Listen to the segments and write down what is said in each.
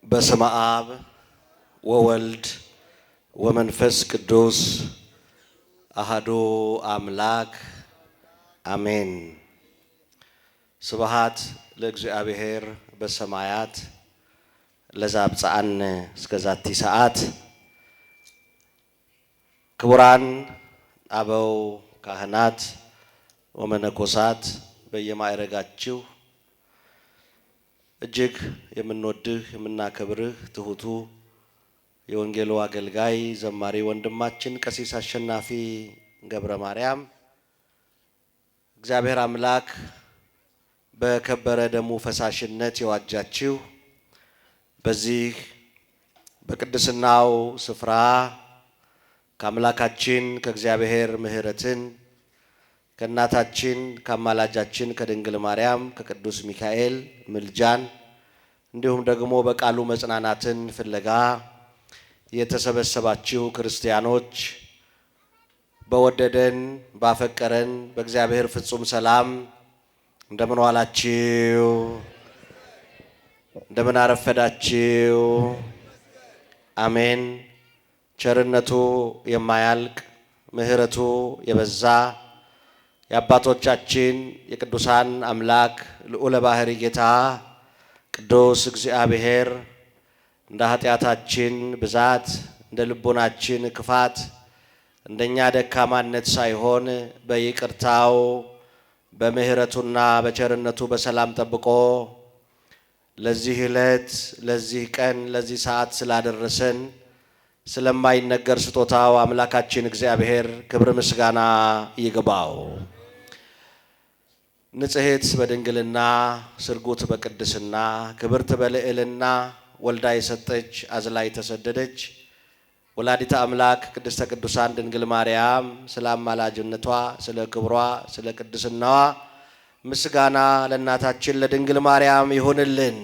በስመ አብ ወወልድ ወመንፈስ ቅዱስ አሐዱ አምላክ አሜን። ስብሐት ለእግዚአብሔር በሰማያት ለዘአብጽሐነ እስከዛቲ ሰዓት። ክቡራን አበው ካህናት ወመነኮሳት በየማዕረጋችሁ እጅግ የምንወድህ የምናከብርህ ትሁቱ የወንጌሉ አገልጋይ ዘማሪ ወንድማችን ቀሲስ አሸናፊ ገብረ ማርያም እግዚአብሔር አምላክ በከበረ ደሙ ፈሳሽነት የዋጃችሁ በዚህ በቅድስናው ስፍራ ከአምላካችን ከእግዚአብሔር ምሕረትን ከእናታችን ከአማላጃችን ከድንግል ማርያም ከቅዱስ ሚካኤል ምልጃን እንዲሁም ደግሞ በቃሉ መጽናናትን ፍለጋ የተሰበሰባችሁ ክርስቲያኖች በወደደን ባፈቀረን በእግዚአብሔር ፍጹም ሰላም እንደምን ዋላችሁ? እንደምን አረፈዳችሁ? አሜን። ቸርነቱ የማያልቅ ምሕረቱ የበዛ የአባቶቻችን የቅዱሳን አምላክ ልዑለ ባሕሪ ጌታ ቅዱስ እግዚአብሔር እንደ ኃጢአታችን ብዛት እንደ ልቦናችን ክፋት እንደኛ ደካማነት ሳይሆን በይቅርታው በምሕረቱና በቸርነቱ በሰላም ጠብቆ ለዚህ ዕለት ለዚህ ቀን ለዚህ ሰዓት ስላደረሰን ስለማይነገር ስጦታው አምላካችን እግዚአብሔር ክብር ምስጋና ይግባው። ንጽሕት በድንግልና ስርጉት በቅድስና ክብርት በልዕልና ወልዳ የሰጠች አዝላ የተሰደደች ወላዲተ አምላክ ቅድስተ ቅዱሳን ድንግል ማርያም ስለ አማላጅነቷ ስለ ክብሯ ስለ ቅድስናዋ ምስጋና ለእናታችን ለድንግል ማርያም ይሁንልን።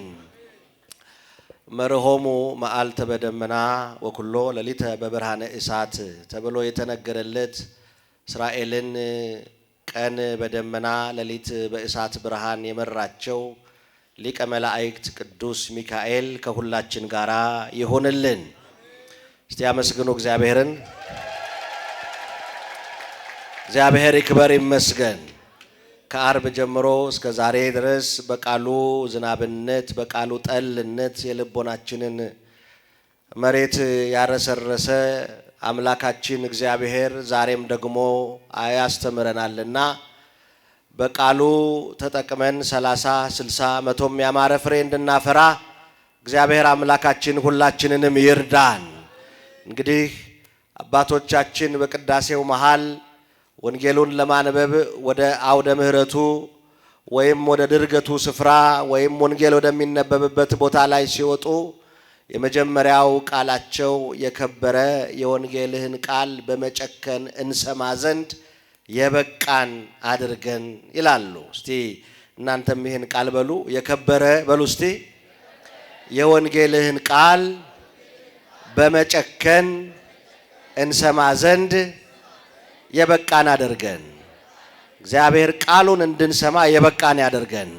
መርሆሙ መዓልተ በደመና ወኩሎ ሌሊተ በብርሃነ እሳት ተብሎ የተነገረለት እስራኤልን ቀን በደመና ሌሊት በእሳት ብርሃን የመራቸው ሊቀ መላእክት ቅዱስ ሚካኤል ከሁላችን ጋራ ይሁንልን። እስቲ አመስግኑ እግዚአብሔርን። እግዚአብሔር ይክበር ይመስገን። ከአርብ ጀምሮ እስከ ዛሬ ድረስ በቃሉ ዝናብነት በቃሉ ጠልነት የልቦናችንን መሬት ያረሰረሰ አምላካችን እግዚአብሔር ዛሬም ደግሞ ያስተምረናልና በቃሉ ተጠቅመን 30 60 100 ያማረ ፍሬ እንድናፈራ እግዚአብሔር አምላካችን ሁላችንንም ይርዳን። እንግዲህ አባቶቻችን በቅዳሴው መሃል ወንጌሉን ለማንበብ ወደ አውደ ምሕረቱ ወይም ወደ ድርገቱ ስፍራ ወይም ወንጌል ወደሚነበብበት ቦታ ላይ ሲወጡ የመጀመሪያው ቃላቸው የከበረ የወንጌልህን ቃል በመጨከን እንሰማ ዘንድ የበቃን አድርገን ይላሉ። እስቲ እናንተም ይህን ቃል በሉ፣ የከበረ በሉ እስቲ። የወንጌልህን ቃል በመጨከን እንሰማ ዘንድ የበቃን አድርገን። እግዚአብሔር ቃሉን እንድንሰማ የበቃን ያደርገን።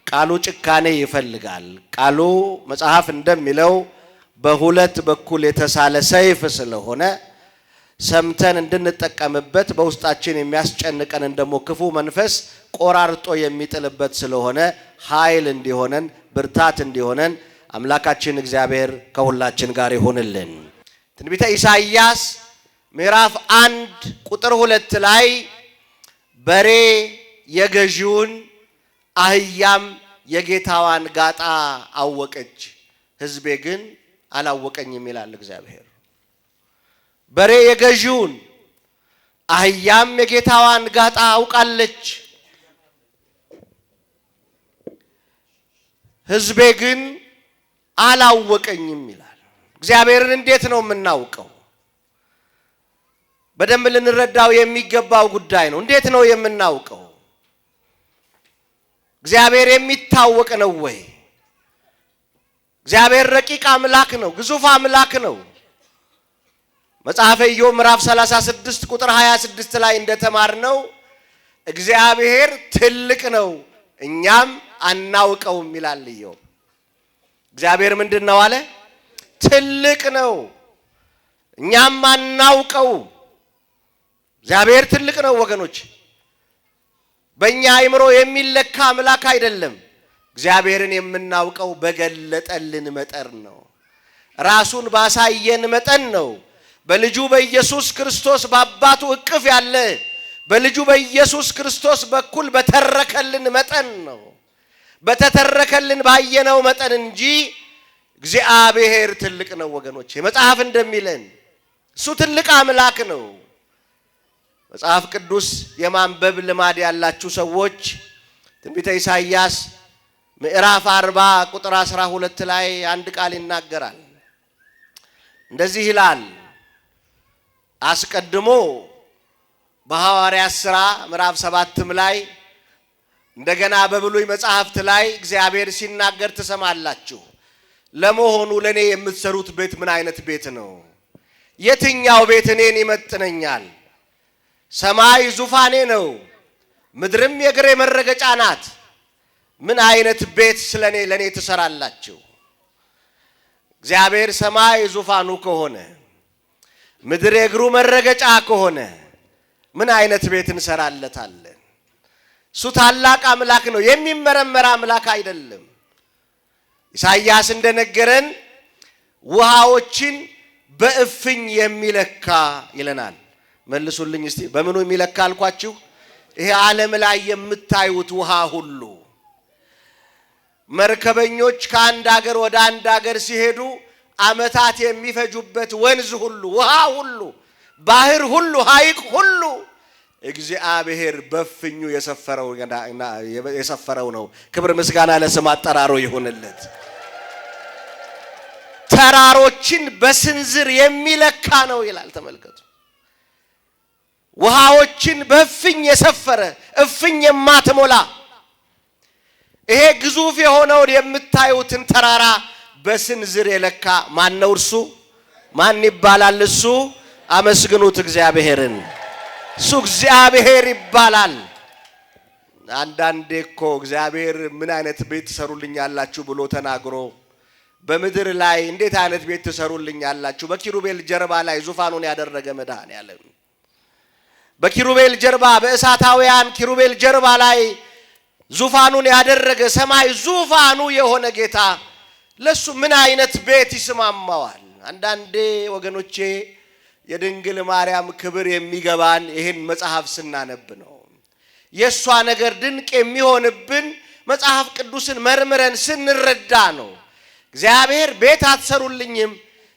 ቃሉ ጭካኔ ይፈልጋል። ቃሉ መጽሐፍ እንደሚለው በሁለት በኩል የተሳለ ሰይፍ ስለሆነ ሰምተን እንድንጠቀምበት በውስጣችን የሚያስጨንቀንን ደግሞ ክፉ መንፈስ ቆራርጦ የሚጥልበት ስለሆነ ኃይል እንዲሆነን ብርታት እንዲሆነን አምላካችን እግዚአብሔር ከሁላችን ጋር ይሁንልን። ትንቢተ ኢሳይያስ ምዕራፍ 1 ቁጥር 2 ላይ በሬ የገዢውን አህያም የጌታዋን ጋጣ አወቀች፣ ሕዝቤ ግን አላወቀኝም ይላል እግዚአብሔር። በሬ የገዢውን አህያም የጌታዋን ጋጣ አውቃለች፣ ሕዝቤ ግን አላወቀኝም ይላል። እግዚአብሔርን እንዴት ነው የምናውቀው? በደንብ ልንረዳው የሚገባው ጉዳይ ነው። እንዴት ነው የምናውቀው? እግዚአብሔር የሚታወቅ ነው ወይ? እግዚአብሔር ረቂቅ አምላክ ነው፣ ግዙፍ አምላክ ነው። መጽሐፈ ኢዮብ ምዕራፍ 36 ቁጥር 26 ላይ እንደተማርነው እግዚአብሔር ትልቅ ነው እኛም አናውቀውም ይላል ኢዮብ። እግዚአብሔር ምንድነው አለ? ትልቅ ነው እኛም አናውቀው። እግዚአብሔር ትልቅ ነው ወገኖች። በእኛ አእምሮ የሚለካ አምላክ አይደለም። እግዚአብሔርን የምናውቀው በገለጠልን መጠን ነው። ራሱን ባሳየን መጠን ነው። በልጁ በኢየሱስ ክርስቶስ በአባቱ እቅፍ ያለ በልጁ በኢየሱስ ክርስቶስ በኩል በተረከልን መጠን ነው። በተተረከልን ባየነው መጠን እንጂ እግዚአብሔር ትልቅ ነው ወገኖች። መጽሐፍ እንደሚለን እሱ ትልቅ አምላክ ነው። መጽሐፍ ቅዱስ የማንበብ ልማድ ያላችሁ ሰዎች ትንቢተ ኢሳይያስ ምዕራፍ 40 ቁጥር 12 ላይ አንድ ቃል ይናገራል። እንደዚህ ይላል። አስቀድሞ በሐዋርያት ሥራ ምዕራፍ 7 ላይ እንደገና በብሉይ መጽሐፍት ላይ እግዚአብሔር ሲናገር ትሰማላችሁ። ለመሆኑ ለኔ የምትሰሩት ቤት ምን አይነት ቤት ነው? የትኛው ቤት እኔን ይመጥነኛል? ሰማይ ዙፋኔ ነው፣ ምድርም የእግሬ መረገጫ ናት። ምን አይነት ቤት ለኔ ትሰራላችሁ? እግዚአብሔር ሰማይ ዙፋኑ ከሆነ ምድር የእግሩ መረገጫ ከሆነ ምን አይነት ቤት እንሰራለታለን? እሱ ታላቅ አምላክ ነው፣ የሚመረመር አምላክ አይደለም። ኢሳይያስ እንደነገረን ውሃዎችን በእፍኝ የሚለካ ይለናል። መልሱልኝ እስቲ፣ በምኑ የሚለካ አልኳችሁ? ይሄ ዓለም ላይ የምታዩት ውሃ ሁሉ መርከበኞች ከአንድ ሀገር ወደ አንድ ሀገር ሲሄዱ ዓመታት የሚፈጁበት ወንዝ ሁሉ፣ ውሃ ሁሉ፣ ባህር ሁሉ፣ ሐይቅ ሁሉ እግዚአብሔር በእፍኙ የሰፈረው ነው። ክብር ምስጋና ለስም አጠራሩ ይሁንለት። ተራሮችን በስንዝር የሚለካ ነው ይላል። ተመልከቱ። ውሃዎችን በእፍኝ የሰፈረ እፍኝ የማትሞላ ይሄ ግዙፍ የሆነውን የምታዩትን ተራራ በስንዝር የለካ ማን ነው? እርሱ ማን ይባላል? እሱ አመስግኑት እግዚአብሔርን። እሱ እግዚአብሔር ይባላል። አንዳንዴ እኮ እግዚአብሔር ምን አይነት ቤት ትሰሩልኛላችሁ ብሎ ተናግሮ በምድር ላይ እንዴት አይነት ቤት ትሰሩልኛላችሁ? በኪሩቤል ጀርባ ላይ ዙፋኑን ያደረገ መድኃኔዓለም፣ በኪሩቤል ጀርባ በእሳታውያን ኪሩቤል ጀርባ ላይ ዙፋኑን ያደረገ ሰማይ ዙፋኑ የሆነ ጌታ ለሱ ምን አይነት ቤት ይስማማዋል? አንዳንዴ ወገኖቼ የድንግል ማርያም ክብር የሚገባን ይህን መጽሐፍ ስናነብ ነው። የሷ ነገር ድንቅ የሚሆንብን መጽሐፍ ቅዱስን መርምረን ስንረዳ ነው። እግዚአብሔር ቤት አትሰሩልኝም፣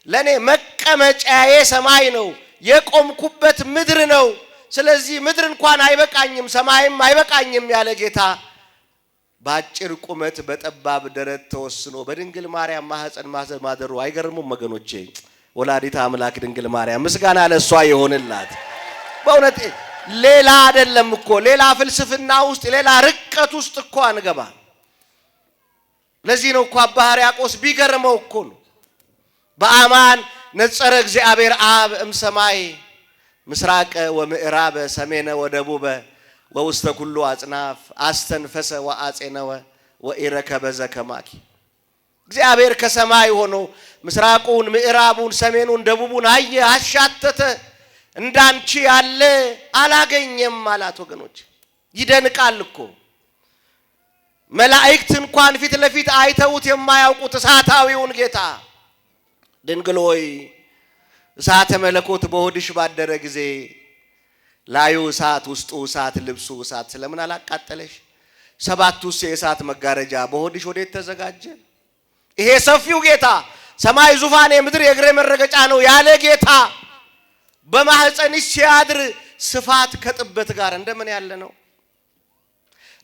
ለኔ መቀመጫዬ ሰማይ ነው፣ የቆምኩበት ምድር ነው። ስለዚህ ምድር እንኳን አይበቃኝም ሰማይም አይበቃኝም ያለ ጌታ በአጭር ቁመት በጠባብ ደረት ተወስኖ በድንግል ማርያም ማህፀን ማደሩ አይገርሙም ወገኖቼ? ወላዲተ አምላክ ድንግል ማርያም ምስጋና ለሷ ይሆንላት። በእውነት ሌላ አይደለም እኮ ሌላ ፍልስፍና ውስጥ ሌላ ርቀት ውስጥ እኮ አንገባ። ለዚህ ነው እኮ አባ ሕርያቆስ ቢገርመው እኮ ነው በአማን ነጸረ እግዚአብሔር አብ እምሰማይ ምስራቀ ወምዕራበ ሰሜነ ወደቡበ ወውስተ ኩሉ አጽናፍ አስተንፈሰ ወአጼነወ ወኢረከበ ዘከማኪ። እግዚአብሔር ከሰማይ ሆኖ ምስራቁን፣ ምዕራቡን፣ ሰሜኑን፣ ደቡቡን አየ፣ አሻተተ። እንዳንቺ ያለ አላገኘም አላት። ወገኖች ይደንቃል እኮ መላእክት እንኳን ፊት ለፊት አይተውት የማያውቁት እሳታዊውን ጌታ ድንግል ሆይ እሳተ መለኮት በሆድሽ ባደረ ጊዜ ላዩ እሳት ውስጡ እሳት ልብሱ እሳት ስለምን አላቃጠለሽ? ሰባቱስ የእሳት መጋረጃ በሆድሽ ወዴት ተዘጋጀ? ይሄ ሰፊው ጌታ ሰማይ ዙፋኔ ምድር የእግሬ መረገጫ ነው ያለ ጌታ በማህፀንሽ ሲያድር ስፋት ከጥበት ጋር እንደምን ያለ ነው?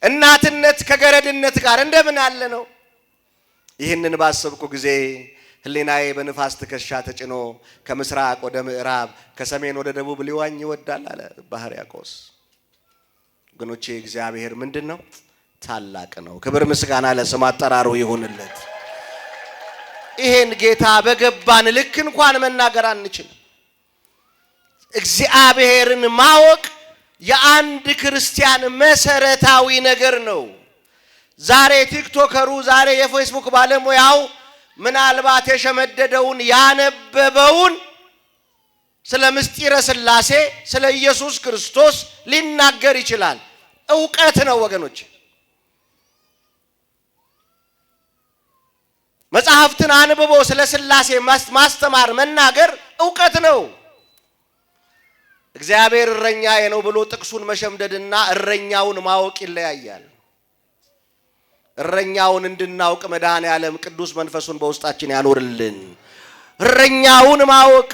እናትነት ከገረድነት ጋር እንደምን ያለ ነው? ይህንን ባሰብኩ ጊዜ ህሊናዬ በንፋስ ትከሻ ተጭኖ ከምስራቅ ወደ ምዕራብ ከሰሜን ወደ ደቡብ ሊዋኝ ይወዳል አለ አባ ሕርያቆስ። ወገኖቼ እግዚአብሔር ምንድነው? ታላቅ ነው። ክብር ምስጋና ለስም አጠራሩ ይሁንለት። ይሄን ጌታ በገባን ልክ እንኳን መናገር አንችልም። እግዚአብሔርን ማወቅ የአንድ ክርስቲያን መሰረታዊ ነገር ነው። ዛሬ ቲክቶከሩ፣ ዛሬ የፌስቡክ ባለሙያው ምናልባት የሸመደደውን ያነበበውን ስለ ምስጢረ ሥላሴ ስለ ኢየሱስ ክርስቶስ ሊናገር ይችላል። ዕውቀት ነው ወገኖች። መጽሐፍትን አንብቦ ስለ ሥላሴ ማስተማር መናገር ዕውቀት ነው። እግዚአብሔር እረኛዬ ነው ብሎ ጥቅሱን መሸምደድና እረኛውን ማወቅ ይለያያል። እረኛውን እንድናውቅ መድኃኔዓለም ቅዱስ መንፈሱን በውስጣችን ያኖርልን። እረኛውን ማወቅ፣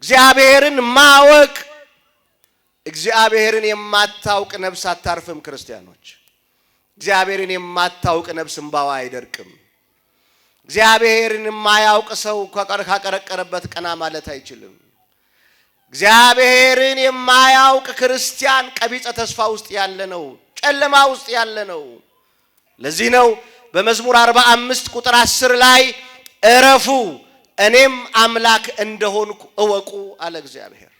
እግዚአብሔርን ማወቅ። እግዚአብሔርን የማታውቅ ነፍስ አታርፍም። ክርስቲያኖች፣ እግዚአብሔርን የማታውቅ ነፍስ እንባዋ አይደርቅም። እግዚአብሔርን የማያውቅ ሰው ካቀረቀረበት ቀና ማለት አይችልም። እግዚአብሔርን የማያውቅ ክርስቲያን ቀቢጸ ተስፋ ውስጥ ያለ ነው፣ ጨለማ ውስጥ ያለ ነው። ለዚህ ነው በመዝሙር 45 ቁጥር 10 ላይ እረፉ እኔም አምላክ እንደሆንኩ እወቁ አለ እግዚአብሔር።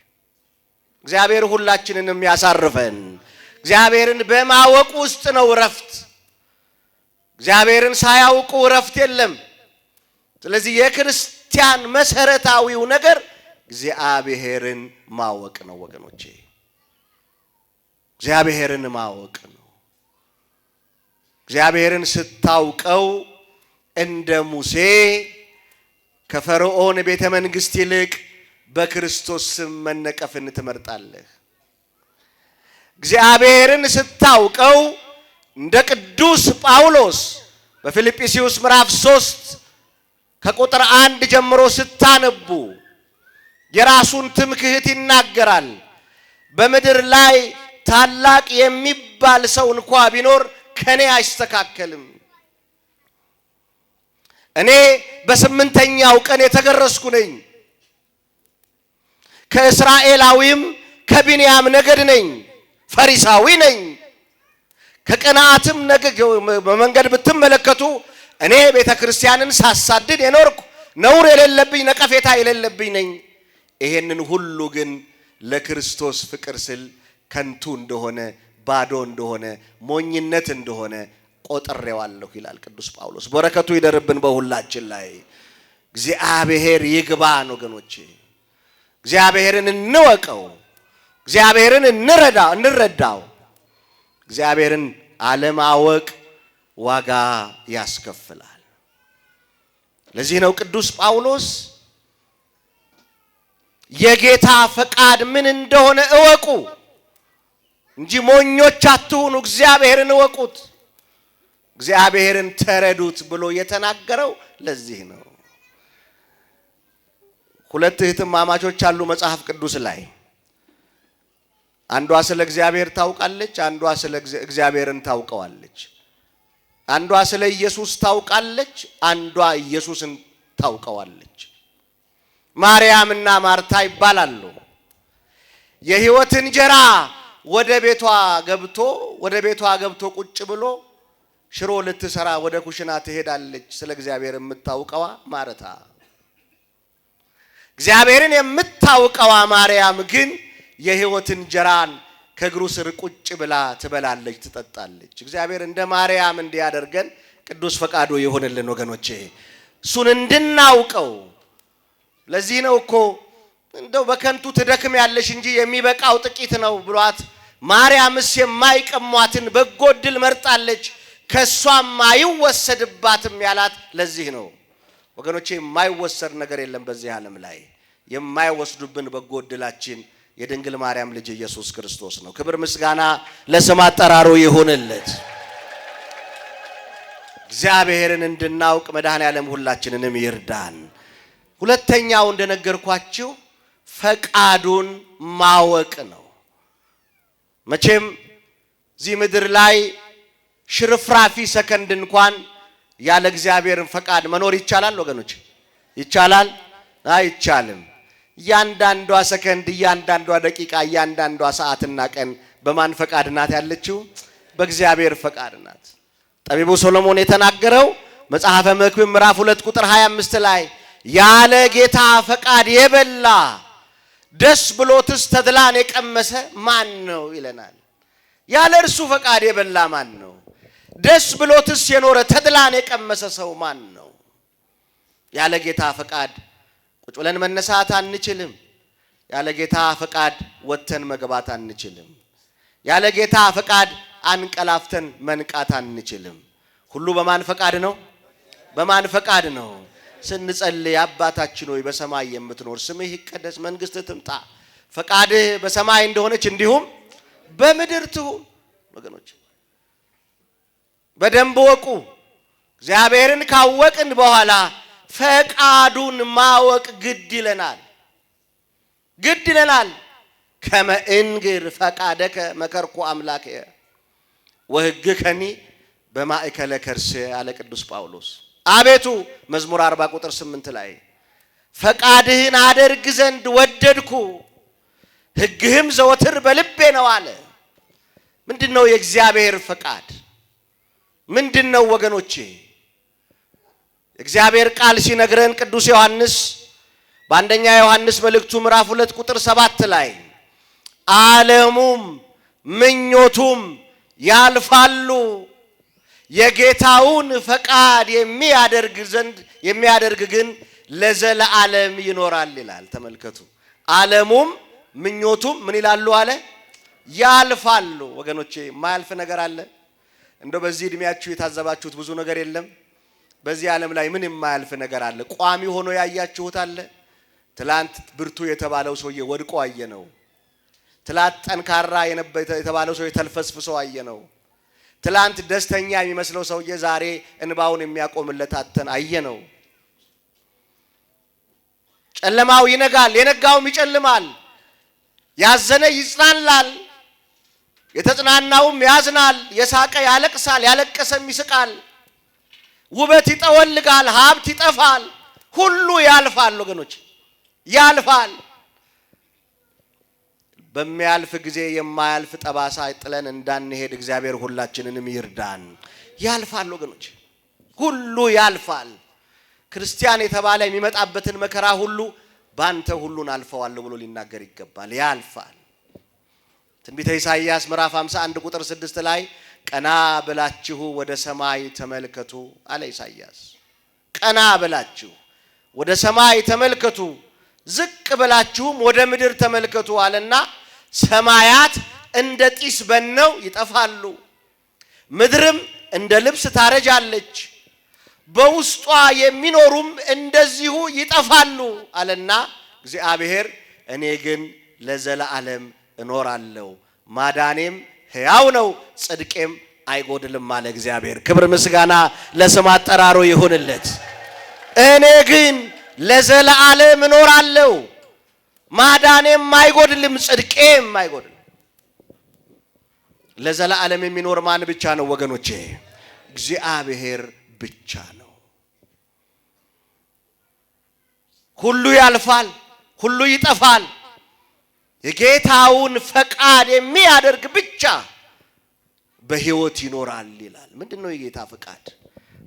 እግዚአብሔር ሁላችንንም ያሳርፈን። እግዚአብሔርን በማወቅ ውስጥ ነው እረፍት። እግዚአብሔርን ሳያውቁ እረፍት የለም። ስለዚህ የክርስቲያን መሰረታዊው ነገር እግዚአብሔርን ማወቅ ነው ወገኖቼ። እግዚአብሔርን ማወቅ ነው። እግዚአብሔርን ስታውቀው እንደ ሙሴ ከፈርዖን ቤተ መንግስት ይልቅ በክርስቶስ ስም መነቀፍን ትመርጣለህ። እግዚአብሔርን ስታውቀው እንደ ቅዱስ ጳውሎስ በፊልጵስዩስ ምዕራፍ 3 ከቁጥር 1 ጀምሮ ስታነቡ የራሱን ትምክህት ይናገራል። በምድር ላይ ታላቅ የሚባል ሰው እንኳ ቢኖር ከኔ አይስተካከልም። እኔ በ8ኛው ቀን የተገረዝኩ ነኝ። ከእስራኤላዊም ከቢንያም ነገድ ነኝ። ፈሪሳዊ ነኝ። ከቀናአትም ነገድ በመንገድ ብትመለከቱ እኔ ቤተ ክርስቲያንን ሳሳድድ የኖርኩ ነውር የሌለብኝ ነቀፌታ የሌለብኝ ነኝ። ይሄንን ሁሉ ግን ለክርስቶስ ፍቅር ስል ከንቱ እንደሆነ ባዶ እንደሆነ ሞኝነት እንደሆነ ቆጥሬዋለሁ ይላል ቅዱስ ጳውሎስ። በረከቱ ይደርብን በሁላችን ላይ። እግዚአብሔር ይግባን ወገኖቼ። እግዚአብሔርን እንወቀው። እግዚአብሔርን እንረዳው። እግዚአብሔርን አለማወቅ ዋጋ ያስከፍላል። ለዚህ ነው ቅዱስ ጳውሎስ የጌታ ፈቃድ ምን እንደሆነ እወቁ እንጂ ሞኞች አትሁኑ፣ እግዚአብሔርን እወቁት፣ እግዚአብሔርን ተረዱት ብሎ የተናገረው ለዚህ ነው። ሁለት እህትማማቾች አሉ መጽሐፍ ቅዱስ ላይ። አንዷ ስለ እግዚአብሔር ታውቃለች፣ አንዷ ስለ እግዚአብሔርን ታውቀዋለች። አንዷ ስለ ኢየሱስ ታውቃለች፣ አንዷ ኢየሱስን ታውቀዋለች። ማርያምና ማርታ ይባላሉ። የሕይወት እንጀራ ወደ ቤቷ ገብቶ ቁጭ ብሎ ሽሮ ልትሰራ ወደ ኩሽና ትሄዳለች። ስለ እግዚአብሔር የምታውቀዋ ማርታ። እግዚአብሔርን የምታውቀዋ ማርያም ግን የሕይወት እንጀራን ከእግሩ ስር ቁጭ ብላ ትበላለች፣ ትጠጣለች። እግዚአብሔር እንደ ማርያም እንዲያደርገን ቅዱስ ፈቃዱ ይሁንልን ወገኖቼ፣ እሱን እንድናውቀው። ለዚህ ነው እኮ እንደው በከንቱ ትደክም ያለሽ እንጂ የሚበቃው ጥቂት ነው ብሏት፣ ማርያምስ የማይቀሟትን በጎ ዕድል መርጣለች ከሷም አይወሰድባትም ያላት ለዚህ ነው ወገኖቼ። የማይወሰድ ነገር የለም በዚህ ዓለም ላይ። የማይወስዱብን በጎ ዕድላችን የድንግል ማርያም ልጅ ኢየሱስ ክርስቶስ ነው። ክብር ምስጋና ለስም አጠራሩ ይሁንለት። እግዚአብሔርን እንድናውቅ መድኃኔዓለም ሁላችንንም ይርዳን። ሁለተኛው እንደነገርኳችሁ ፈቃዱን ማወቅ ነው። መቼም እዚህ ምድር ላይ ሽርፍራፊ ሰከንድ እንኳን ያለ እግዚአብሔርን ፈቃድ መኖር ይቻላል ወገኖች? ይቻላል? አይቻልም። እያንዳንዷ ሰከንድ፣ እያንዳንዷ ደቂቃ፣ እያንዳንዷ ሰዓትና ቀን በማን ፈቃድ ናት ያለችው? በእግዚአብሔር ፈቃድ ናት። ጠቢቡ ሶሎሞን የተናገረው መጽሐፈ መክብብ ምዕራፍ 2 ቁጥር 25 ላይ ያለ ጌታ ፈቃድ የበላ ደስ ብሎትስ ተድላን የቀመሰ ማን ነው ይለናል። ያለ እርሱ ፈቃድ የበላ ማን ነው? ደስ ብሎትስ የኖረ ተድላን የቀመሰ ሰው ማን ነው? ያለ ጌታ ፈቃድ ቁጭ ብለን መነሳት አንችልም። ያለ ጌታ ፈቃድ ወጥተን መግባት አንችልም። ያለ ጌታ ፈቃድ አንቀላፍተን መንቃት አንችልም። ሁሉ በማን ፈቃድ ነው? በማን ፈቃድ ነው? ስንጸልይ አባታችን ሆይ በሰማይ የምትኖር ስምህ ይቀደስ፣ መንግስትህ ትምጣ፣ ፈቃድህ በሰማይ እንደሆነች እንዲሁም በምድር ትሁን። ወገኖች በደንብ ወቁ። እግዚአብሔርን ካወቅን በኋላ ፈቃዱን ማወቅ ግድ ይለናል። ከመ እንግር ፈቃደከ መከርኩ አምላኬ ወሕግከኒ በማእከለ ከርሴ አለ ቅዱስ ጳውሎስ። አቤቱ መዝሙር 40 ቁጥር 8 ላይ ፈቃድህን አደርግ ዘንድ ወደድኩ፣ ሕግህም ዘወትር በልቤ ነው አለ። ምንድነው የእግዚአብሔር ፈቃድ? ምንድነው ወገኖቼ? እግዚአብሔር ቃል ሲነግረን ቅዱስ ዮሐንስ በአንደኛ ዮሐንስ መልእክቱ ምዕራፍ 2 ቁጥር 7 ላይ ዓለሙም ምኞቱም ያልፋሉ የጌታውን ፈቃድ የሚያደርግ ግን ለዘለዓለም ይኖራል ይላል። ተመልከቱ። ዓለሙም ምኞቱም ምን ይላሉ አለ? ያልፋሉ። ወገኖቼ ማያልፍ ነገር አለ? እንደው በዚህ እድሜያችሁ የታዘባችሁት ብዙ ነገር የለም? በዚህ ዓለም ላይ ምን የማያልፍ ነገር አለ? ቋሚ ሆኖ ያያችሁት አለ? ትላንት ብርቱ የተባለው ሰውዬ ወድቆ አየነው። ትላንት ጠንካራ የተባለው ሰውዬ ተልፈስፍሶ አየነው። ትላንት ደስተኛ የሚመስለው ሰውዬ ዛሬ እንባውን የሚያቆምለት አተን አየነው። ጨለማው ይነጋል፣ የነጋውም ይጨልማል። ያዘነ ይጽናናል፣ የተጽናናውም ያዝናል። የሳቀ ያለቅሳል፣ ያለቀሰም ይስቃል። ውበት ይጠወልጋል፣ ሀብት ይጠፋል። ሁሉ ያልፋል ወገኖች፣ ያልፋል። በሚያልፍ ጊዜ የማያልፍ ጠባሳ ጥለን እንዳንሄድ እግዚአብሔር ሁላችንንም ይርዳን። ያልፋል ወገኖች፣ ሁሉ ያልፋል። ክርስቲያን የተባለ የሚመጣበትን መከራ ሁሉ ባንተ ሁሉን አልፈዋለሁ ብሎ ሊናገር ይገባል። ያልፋል። ትንቢተ ኢሳይያስ ምዕራፍ 51 ቁጥር 6 ላይ ቀና ብላችሁ ወደ ሰማይ ተመልከቱ አለ ኢሳይያስ። ቀና ብላችሁ ወደ ሰማይ ተመልከቱ፣ ዝቅ ብላችሁም ወደ ምድር ተመልከቱ አለና ሰማያት እንደ ጢስ በነው ይጠፋሉ፣ ምድርም እንደ ልብስ ታረጃለች፣ በውስጧ የሚኖሩም እንደዚሁ ይጠፋሉ አለና እግዚአብሔር እኔ ግን ለዘላለም እኖራለሁ፣ ማዳኔም ሕያው ነው፣ ጽድቄም አይጎድልም አለ እግዚአብሔር። ክብር ምስጋና ለስም አጠራሩ ይሁንለት። እኔ ግን ለዘላለም እኖራለሁ፣ ማዳኔም አይጎድልም፣ ጽድቄም አይጎድልም። ለዘላለም የሚኖር ማን ብቻ ነው ወገኖቼ? እግዚአብሔር ብቻ ነው። ሁሉ ያልፋል፣ ሁሉ ይጠፋል። የጌታውን ፈቃድ የሚያደርግ ብቻ በሕይወት ይኖራል ይላል። ምንድነው የጌታ ፈቃድ?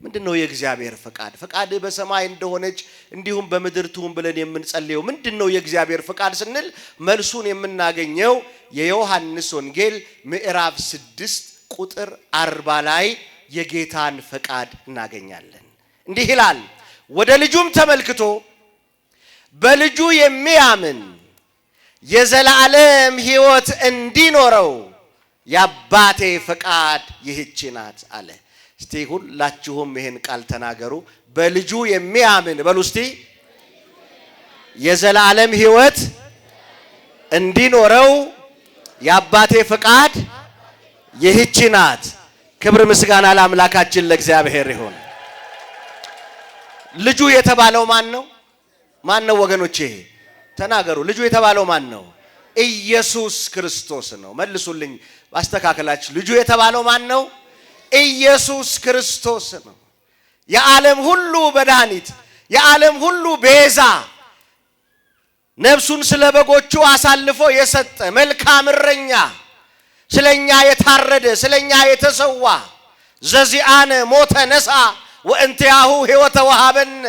ምንድነው የእግዚአብሔር ፈቃድ? ፈቃድ በሰማይ እንደሆነች እንዲሁም በምድር ትሁን ብለን የምንጸልየው ምንድነው የእግዚአብሔር ፈቃድ ስንል መልሱን የምናገኘው የዮሐንስ ወንጌል ምዕራፍ 6 ቁጥር 40 ላይ የጌታን ፈቃድ እናገኛለን። እንዲህ ይላል፣ ወደ ልጁም ተመልክቶ በልጁ የሚያምን የዘላለም ሕይወት እንዲኖረው የአባቴ ፈቃድ ይህች ናት አለ። እስቲ ሁላችሁም ይሄን ቃል ተናገሩ። በልጁ የሚያምን በሉ እስቲ የዘላለም ሕይወት እንዲኖረው የአባቴ ፈቃድ ይህች ናት። ክብር ምስጋና ለአምላካችን ለእግዚአብሔር ይሁን። ልጁ የተባለው ማን ነው? ማን ነው ወገኖቼ? ተናገሩ። ልጁ የተባለው ማን ነው? ኢየሱስ ክርስቶስ ነው። መልሱልኝ ባስተካከላችሁ። ልጁ የተባለው ማን ነው? ኢየሱስ ክርስቶስ ነው። የዓለም ሁሉ መድኃኒት፣ የዓለም ሁሉ ቤዛ፣ ነፍሱን ስለ በጎቹ አሳልፎ የሰጠ መልካም እረኛ፣ ስለኛ የታረደ ስለኛ የተሰዋ ዘዚአነ ሞተ ነሳ ወእንቲአሁ ሕይወተ ወሃበነ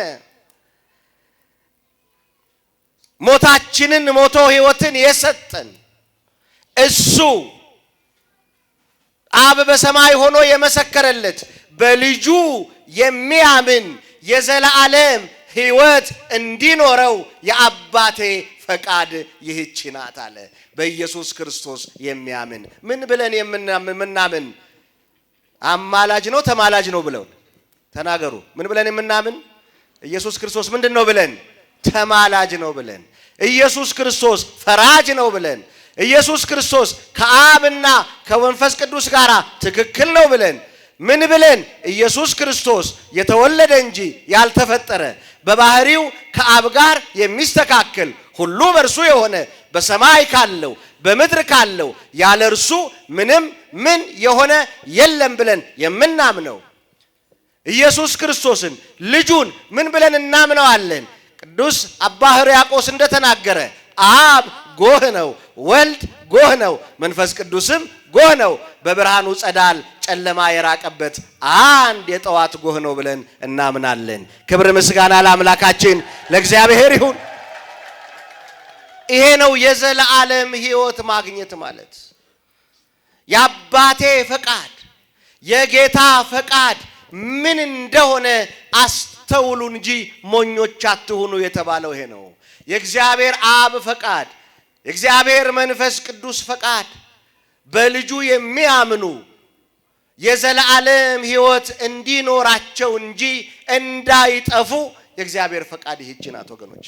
ሞታችንን ሞቶ ሕይወትን የሰጠን እሱ አብ በሰማይ ሆኖ የመሰከረለት በልጁ የሚያምን የዘላለም ሕይወት እንዲኖረው የአባቴ ፈቃድ ይህች ናት አለ። በኢየሱስ ክርስቶስ የሚያምን ምን ብለን የምናምን? አማላጅ ነው ተማላጅ ነው ብለው ተናገሩ። ምን ብለን የምናምን? ኢየሱስ ክርስቶስ ምንድነው ብለን? ተማላጅ ነው ብለን። ኢየሱስ ክርስቶስ ፈራጅ ነው ብለን። ኢየሱስ ክርስቶስ ከአብና ከመንፈስ ቅዱስ ጋር ትክክል ነው ብለን። ምን ብለን? ኢየሱስ ክርስቶስ የተወለደ እንጂ ያልተፈጠረ በባህሪው ከአብ ጋር የሚስተካከል ሁሉ በእርሱ የሆነ በሰማይ ካለው በምድር ካለው ያለ እርሱ ምንም ምን የሆነ የለም ብለን የምናምነው ኢየሱስ ክርስቶስን ልጁን ምን ብለን እናምነዋለን? ቅዱስ አባ ሕርያቆስ እንደተናገረ አብ ጎህ ነው፣ ወልድ ጎህ ነው፣ መንፈስ ቅዱስም ጎህ ነው፣ በብርሃኑ ጸዳል ጨለማ የራቀበት አንድ የጠዋት ጎህ ነው ብለን እናምናለን። ክብር ምስጋና ለአምላካችን ለእግዚአብሔር ይሁን። ይሄ ነው የዘላለም ሕይወት ማግኘት ማለት። የአባቴ ፈቃድ የጌታ ፈቃድ ምን እንደሆነ አስተውሉ እንጂ ሞኞች አትሁኑ የተባለው ይሄ ነው። የእግዚአብሔር አብ ፈቃድ፣ የእግዚአብሔር መንፈስ ቅዱስ ፈቃድ በልጁ የሚያምኑ የዘላለም ሕይወት እንዲኖራቸው እንጂ እንዳይጠፉ የእግዚአብሔር ፈቃድ ይህች ናት ወገኖች።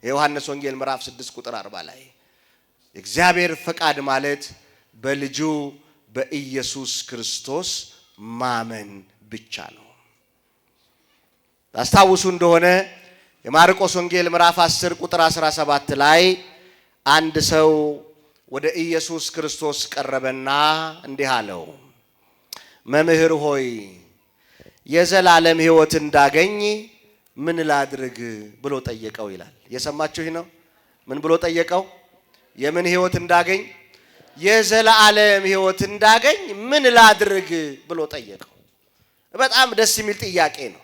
የዮሐንስ ወንጌል ምዕራፍ 6 ቁጥር 40 ላይ የእግዚአብሔር ፈቃድ ማለት በልጁ በኢየሱስ ክርስቶስ ማመን ብቻ ነው። ታስታውሱ እንደሆነ የማርቆስ ወንጌል ምዕራፍ 10 ቁጥር 17 ላይ አንድ ሰው ወደ ኢየሱስ ክርስቶስ ቀረበና እንዲህ አለው፣ መምህር ሆይ የዘላለም ሕይወት እንዳገኝ ምን ላድርግ ብሎ ጠየቀው ይላል። የሰማችሁ ይህ ነው። ምን ብሎ ጠየቀው? የምን ሕይወት እንዳገኝ? የዘላለም ሕይወት እንዳገኝ ምን ላድርግ ብሎ ጠየቀው። በጣም ደስ የሚል ጥያቄ ነው።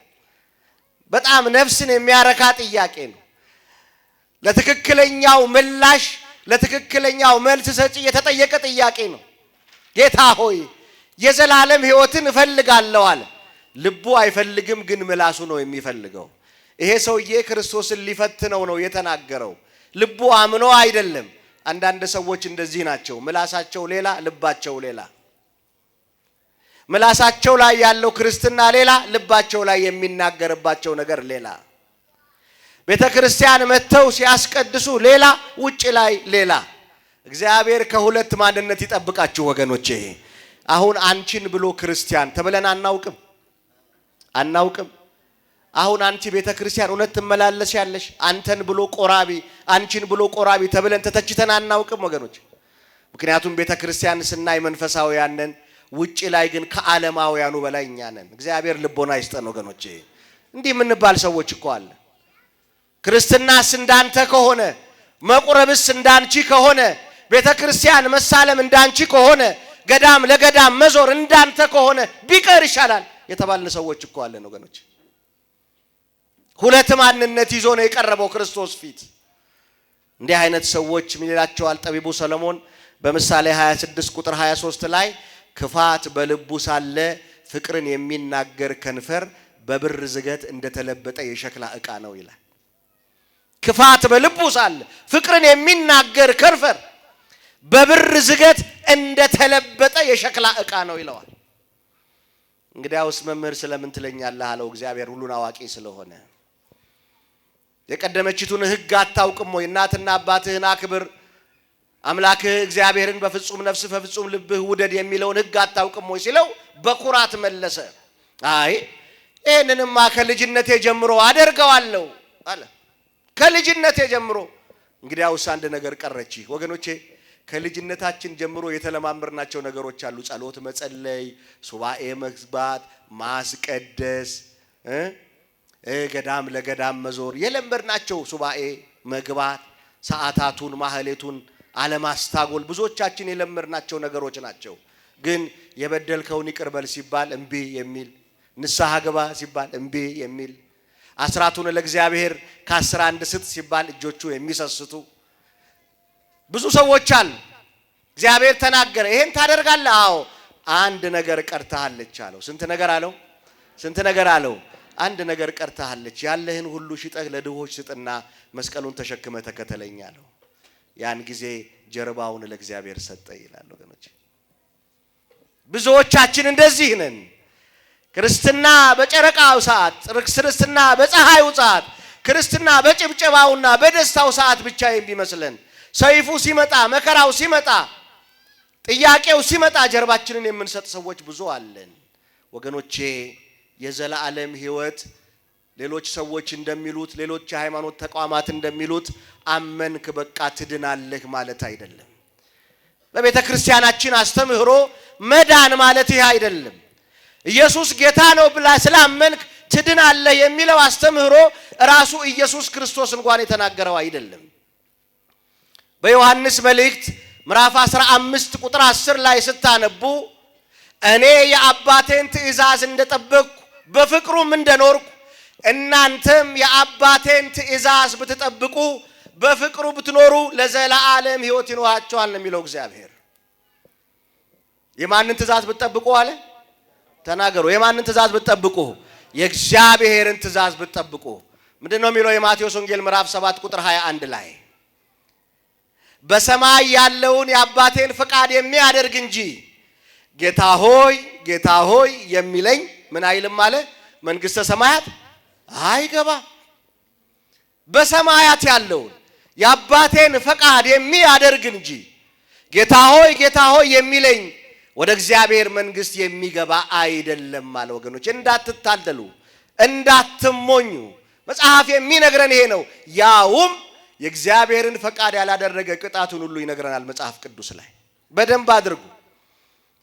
በጣም ነፍስን የሚያረካ ጥያቄ ነው። ለትክክለኛው ምላሽ ለትክክለኛው መልስ ሰጪ የተጠየቀ ጥያቄ ነው። ጌታ ሆይ የዘላለም ሕይወትን እፈልጋለሁ አለ። ልቡ አይፈልግም፣ ግን ምላሱ ነው የሚፈልገው። ይሄ ሰውዬ ክርስቶስን ሊፈትነው ነው የተናገረው። ልቡ አምኖ አይደለም። አንዳንድ ሰዎች እንደዚህ ናቸው። ምላሳቸው ሌላ፣ ልባቸው ሌላ። ምላሳቸው ላይ ያለው ክርስትና ሌላ፣ ልባቸው ላይ የሚናገርባቸው ነገር ሌላ። ቤተ ክርስቲያን መጥተው ሲያስቀድሱ ሌላ፣ ውጭ ላይ ሌላ። እግዚአብሔር ከሁለት ማንነት ይጠብቃችሁ ወገኖቼ። አሁን አንቺን ብሎ ክርስቲያን ተብለን አናውቅም። አሁን አንቺ ቤተ ክርስቲያን እውነት ትመላለስ ያለሽ፣ አንተን ብሎ ቆራቢ፣ አንቺን ብሎ ቆራቢ ተብለን ተተችተን አናውቅም ወገኖች። ምክንያቱም ቤተ ክርስቲያን ስናይ መንፈሳውያን ነን፣ ውጭ ላይ ግን ከዓለማውያኑ በላይ እኛ ነን። እግዚአብሔር ልቦና ይስጠን ወገኖቼ። እንዲህ የምንባል ሰዎች እኮ አለ። ክርስትናስ እንዳንተ ከሆነ፣ መቁረብስ እንዳንቺ ከሆነ፣ ቤተ ክርስቲያን መሳለም እንዳንቺ ከሆነ፣ ገዳም ለገዳም መዞር እንዳንተ ከሆነ ቢቀር ይሻላል የተባልን ሰዎች እኮ አለን ወገኖች። ሁለት ማንነት ይዞ ነው የቀረበው ክርስቶስ ፊት። እንዲህ አይነት ሰዎች ምን ይላቸዋል ጠቢቡ ሰለሞን በምሳሌ 26 ቁጥር 23 ላይ ክፋት በልቡ ሳለ ፍቅርን የሚናገር ከንፈር በብር ዝገት እንደተለበጠ የሸክላ ዕቃ ነው ይላል። ክፋት በልቡ ሳለ ፍቅርን የሚናገር ከንፈር በብር ዝገት እንደተለበጠ የሸክላ ዕቃ ነው ይለዋል። እንግዲያውስ መምህር ስለምን ትለኛለህ አለው እግዚአብሔር ሁሉን አዋቂ ስለሆነ። የቀደመችቱን ሕግ አታውቅም ወይ? እናትና አባትህን አክብር፣ አምላክህ እግዚአብሔርን በፍጹም ነፍስ በፍጹም ልብህ ውደድ የሚለውን ሕግ አታውቅም ወይ ሲለው በኩራት መለሰ። አይ ይሄንንማ ከልጅነቴ ጀምሮ አደርገዋለሁ አለ። ከልጅነቴ ጀምሮ። እንግዲያውስ አንድ ነገር ቀረች ወገኖቼ። ከልጅነታችን ጀምሮ የተለማመርናቸው ነገሮች አሉ። ጸሎት መጸለይ፣ ሱባኤ መግባት፣ ማስቀደስ፣ ገዳም ለገዳም መዞር የለመድናቸው ሱባኤ መግባት፣ ሰዓታቱን ማህሌቱን አለማስታጎል ብዙዎቻችን የለመድናቸው ነገሮች ናቸው። ግን የበደልከውን ይቅር በል ሲባል እምቢ የሚል፣ ንስሐ ግባ ሲባል እምቢ የሚል፣ አስራቱን ለእግዚአብሔር ከ10 አንድ ስጥ ሲባል እጆቹ የሚሰስቱ ብዙ ሰዎች አሉ። እግዚአብሔር ተናገረ፣ ይሄን ታደርጋለህ? አዎ። አንድ ነገር ቀርተሃለች አለው። ስንት ነገር አለው? ስንት ነገር አለው? አንድ ነገር ቀርተሃለች። ያለህን ሁሉ ሽጠህ ለድሆች ስጥና መስቀሉን ተሸክመ ተከተለኝ አለው። ያን ጊዜ ጀርባውን ለእግዚአብሔር ሰጠ ይላል። ወገኖች ብዙዎቻችን እንደዚህ ነን። ክርስትና በጨረቃው ሰዓት፣ ክርስትና በፀሐዩ ሰዓት፣ ክርስትና በጭብጨባውና በደስታው ሰዓት ብቻ የሚመስለን፣ ሰይፉ ሲመጣ፣ መከራው ሲመጣ፣ ጥያቄው ሲመጣ ጀርባችንን የምንሰጥ ሰዎች ብዙ አለን። ወገኖቼ የዘላለም ሕይወት ሌሎች ሰዎች እንደሚሉት፣ ሌሎች የሃይማኖት ተቋማት እንደሚሉት አመንክ በቃ ትድናለህ ማለት አይደለም። በቤተ ክርስቲያናችን አስተምህሮ መዳን ማለት ይህ አይደለም። ኢየሱስ ጌታ ነው ብላ ስላመንክ ትድናለህ የሚለው አስተምህሮ ራሱ ኢየሱስ ክርስቶስ እንኳን የተናገረው አይደለም። በዮሐንስ መልእክት ምዕራፍ 15 ቁጥር 10 ላይ ስታነቡ እኔ የአባቴን ትእዛዝ እንደጠበቅኩ በፍቅሩም እንደኖርኩ እናንተም የአባቴን ትእዛዝ ብትጠብቁ በፍቅሩ ብትኖሩ ለዘላለም ሕይወት ይኖራችኋል ነው የሚለው እግዚአብሔር። የማንን ትእዛዝ ብትጠብቁ አለ? ተናገሩ። የማንን ትእዛዝ ብትጠብቁ? የእግዚአብሔርን ትእዛዝ ብትጠብቁ። ምንድነው የሚለው? የማቴዎስ ወንጌል ምዕራፍ 7 ቁጥር 21 ላይ በሰማይ ያለውን የአባቴን ፈቃድ የሚያደርግ እንጂ ጌታ ሆይ ጌታ ሆይ የሚለኝ ምን አይልም አለ? መንግስተ ሰማያት አይገባ። በሰማያት ያለውን የአባቴን ፈቃድ የሚያደርግ እንጂ ጌታ ሆይ የሚለኝ ወደ እግዚአብሔር መንግስት የሚገባ አይደለም አለ። ወገኖች እንዳትታለሉ፣ እንዳትሞኙ መጽሐፍ የሚነግረን ይሄ ነው። ያውም የእግዚአብሔርን ፈቃድ ያላደረገ ቅጣቱን ሁሉ ይነግረናል መጽሐፍ ቅዱስ ላይ። በደንብ አድርጉ።